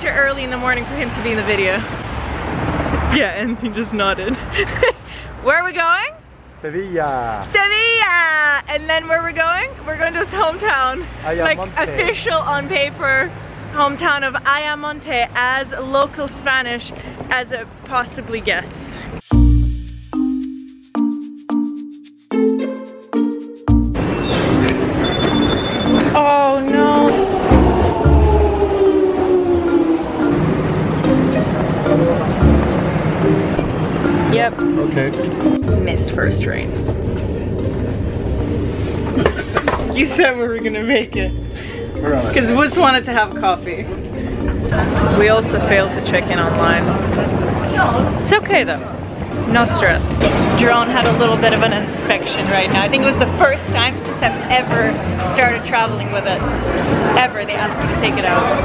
too early in the morning for him to be in the video. Yeah, and he just nodded. Where are we going? Sevilla. Sevilla! And then where are we going? We're going to his hometown. Like official on paper hometown of Ayamonte, as local Spanish as it possibly gets. Oh no. Yep. Okay. Missed first rain. You said we were gonna make it. Because Woods wanted to have coffee. We also failed to check in online. It's okay though. No stress. Drone had a little bit of an inspection right now. I think it was the first time since I've ever started traveling with it. Ever. They asked me to take it out.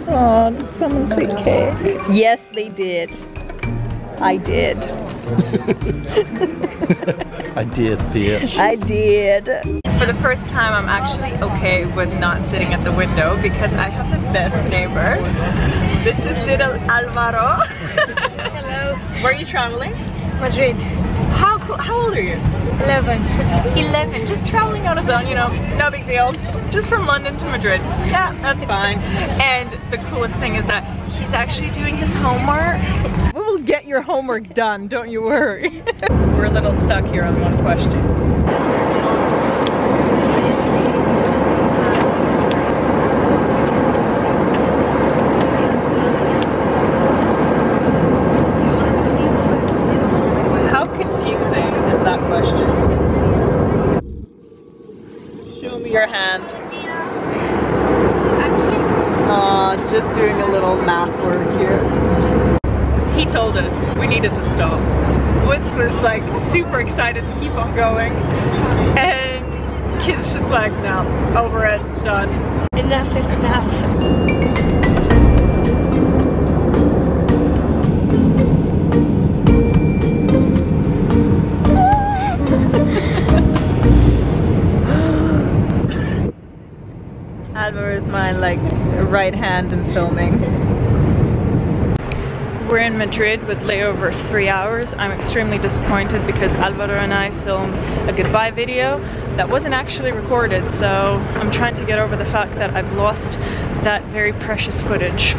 Oh, did someone say cake? Yes, they did. I did. I did, bitch. I did. For the first time, I'm actually okay with not sitting at the window because I have the best neighbor. This is little Alvaro. Hello. Where are you traveling? Madrid. How cool. How old are you? 11. 11. Just traveling on his own, you know, no big deal. Just from London to Madrid. Yeah, that's fine. And the coolest thing is that he's actually doing his homework. We will get your homework done, don't you worry. We're a little stuck here on one question. How confusing is that question? Show me your hand. Aw, just doing a little math work here. He told us we needed to stop. Woods was like super excited to keep on going. And Kid's just like, no, over it, done. Enough is enough. Alvaro is my like right hand in filming. We're in Madrid with layover of 3 hours. I'm extremely disappointed because Alvaro and I filmed a goodbye video that wasn't actually recorded, so I'm trying to get over the fact that I've lost that very precious footage.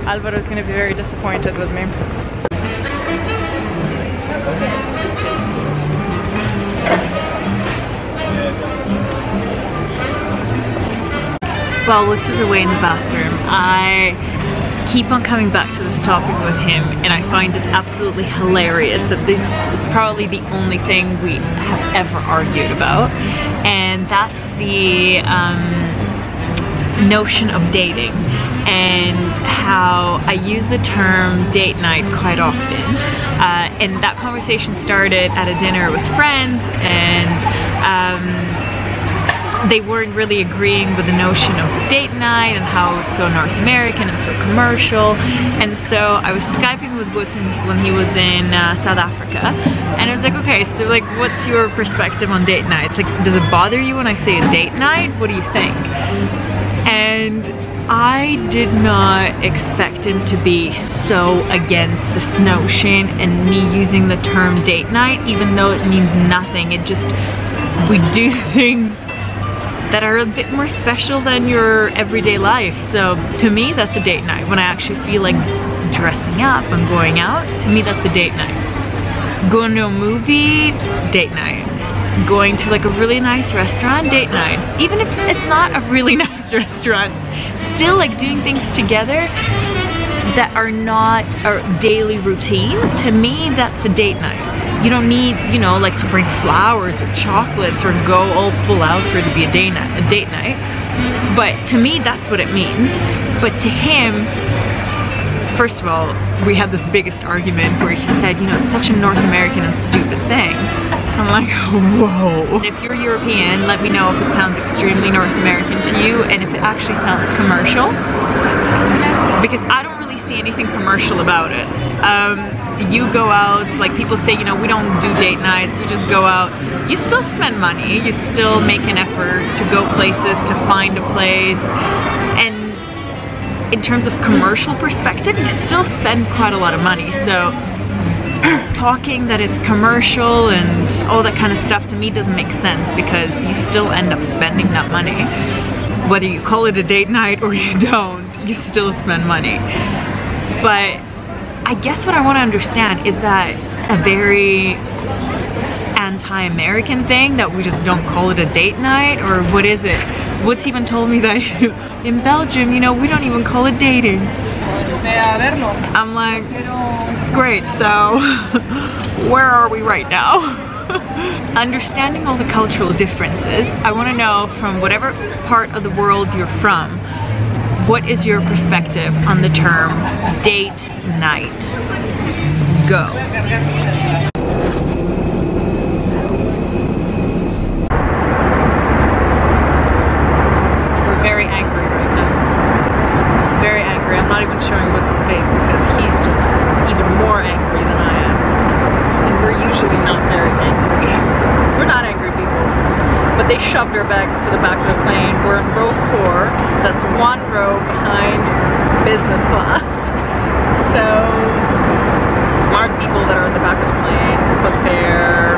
Alvaro's gonna be very disappointed with me. While Woods is away in the bathroom, I keep on coming back to this topic with him, and I find it absolutely hilarious that this is probably the only thing we have ever argued about, and that's the notion of dating and how I use the term date night quite often. And that conversation started at a dinner with friends, and they weren't really agreeing with the notion of the date night and how it was so North American and so commercial. And so I was Skyping with Woods when he was in South Africa, and I was like, okay, so like, what's your perspective on date nights? Like, does it bother you when I say a date night? What do you think? And I did not expect him to be so against this notion and me using the term date night, even though it means nothing. It just, we do things that are a bit more special than your everyday life. So to me, that's a date night. When I actually feel like dressing up and going out, to me that's a date night. Going to a movie, date night. Going to like a really nice restaurant, date night. Even if it's not a really nice restaurant, still like doing things together that are not a daily routine, to me that's a date night. You don't need, you know, like to bring flowers or chocolates or go all full out for it to be a date night. But to me, that's what it means. But to him, first of all, we had this biggest argument where he said, you know, it's such a North American and stupid thing. I'm like, whoa. If you're European, let me know if it sounds extremely North American to you and if it actually sounds commercial. Because I don't really see anything commercial about it. You go out, like people say, you know, we don't do date nights, we just go out. You still spend money, you still make an effort to go places, to find a place. And in terms of commercial perspective, you still spend quite a lot of money. So talking that it's commercial and all that kind of stuff to me doesn't make sense, because you still end up spending that money. Whether you call it a date night or you don't, you still spend money. But I guess what I want to understand, is that a very anti-American thing that we just don't call it a date night, or what is it? Woods even told me that in Belgium, you know, we don't even call it dating. I'm like, great, so where are we right now? Understanding all the cultural differences, I want to know, from whatever part of the world you're from, what is your perspective on the term date night? Go. We're very angry right now. Very angry. I'm not even showing Woods' face because he's just even more angry than I am. And we're usually not very angry. We're not angry people. But they shoved our bags to the back of the plane. We're in row 4. That's 1 row behind business class. So smart people that are at the back of the plane, but they're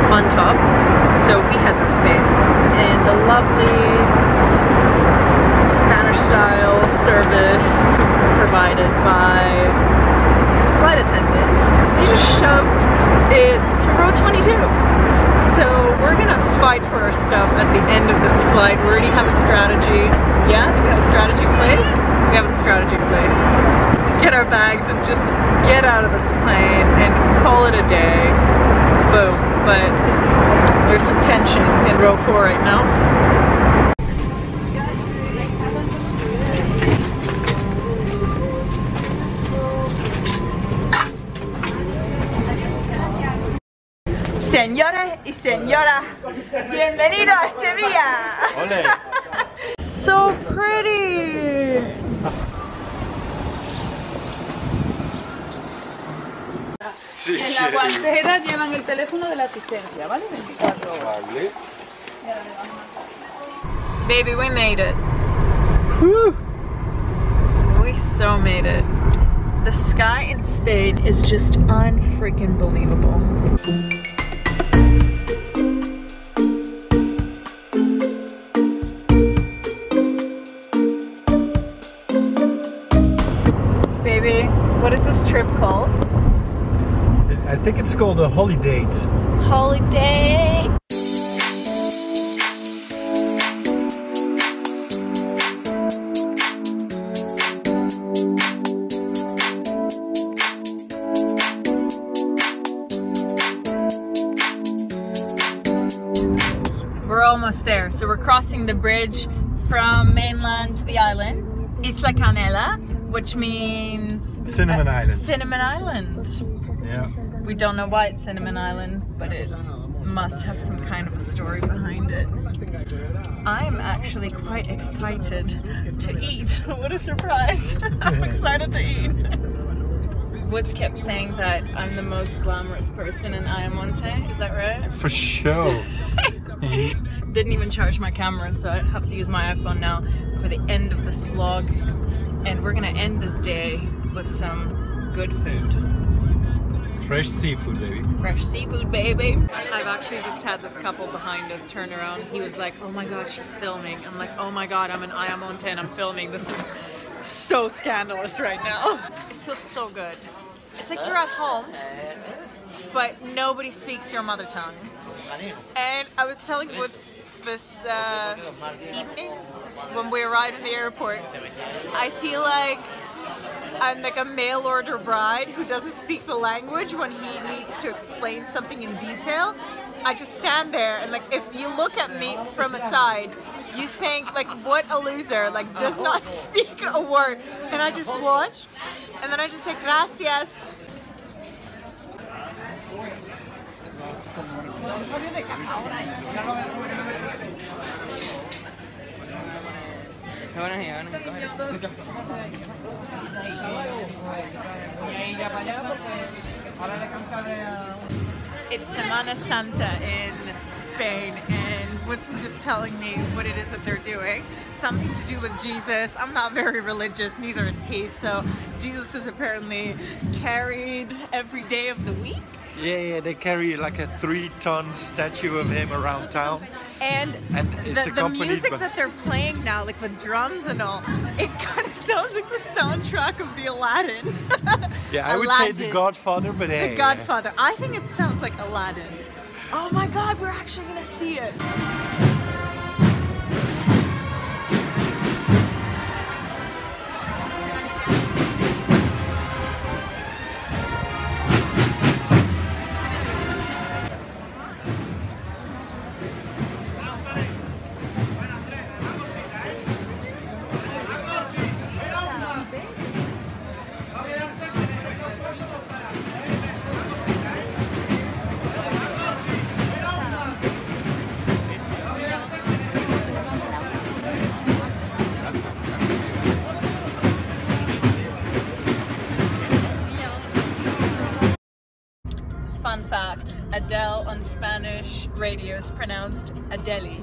on top. So we had no space. And the lovely Spanish-style service provided by flight attendants, they just shoved it to row 22. So we're gonna fight for our stuff at the end of this flight. We already have a strategy. Yeah, do we have a strategy in place? We have a strategy in place. To get our bags and just get out of this plane and call it a day. Boom. But there's some tension in row 4 right now. Señoras y señoras, bienvenido a Sevilla. Ole. So pretty. Sí, En la guantera llevan el teléfono de la asistencia, ¿vale? 24 horas. Vale. Baby, we made it. Whew. We so made it. The sky in Spain is just unfreaking believable. Baby, what is this trip called? I think it's called a HoliDATES. Holiday. We're almost there. So we're crossing the bridge from mainland to the island, Isla Canela, which means Cinnamon Island. Cinnamon Island. Yeah. We don't know why it's Cinnamon Island, but it must have some kind of a story behind it. I'm actually quite excited to eat. What a surprise. I'm excited to eat. Woods kept saying that I'm the most glamorous person in Ayamonte. Is that right? For sure. Didn't even charge my camera, so I have to use my iPhone now for the end of this vlog. And we're gonna end this day with some good food. Fresh seafood, baby. Fresh seafood, baby. I've actually just had this couple behind us turn around. He was like, oh my god, she's filming. I'm like, oh my god, I'm in Ayamonte and I'm filming. This is so scandalous right now. It feels so good. It's like you're at home, but nobody speaks your mother tongue. And I was telling Woods this evening when we arrived in the airport, I feel like I'm like a mail order bride who doesn't speak the language when he needs to explain something in detail. I just stand there and like if you look at me from a side, you think like what a loser, like does not speak a word. And I just watch and then I just say gracias. It's Semana Santa in Spain and Woods was just telling me what it is that they're doing. Something to do with Jesus. I'm not very religious, neither is he, so Jesus is apparently carried every day of the week. Yeah, they carry like a 3-ton statue of him around town. And it's the music that they're playing now, like with drums and all, it kind of sounds like the soundtrack of the Aladdin. Yeah, I would say The Godfather, but hey. The Godfather. I think it sounds like Aladdin. Oh my God, we're actually gonna see it. Fun fact, Adele on Spanish radio is pronounced Adeli.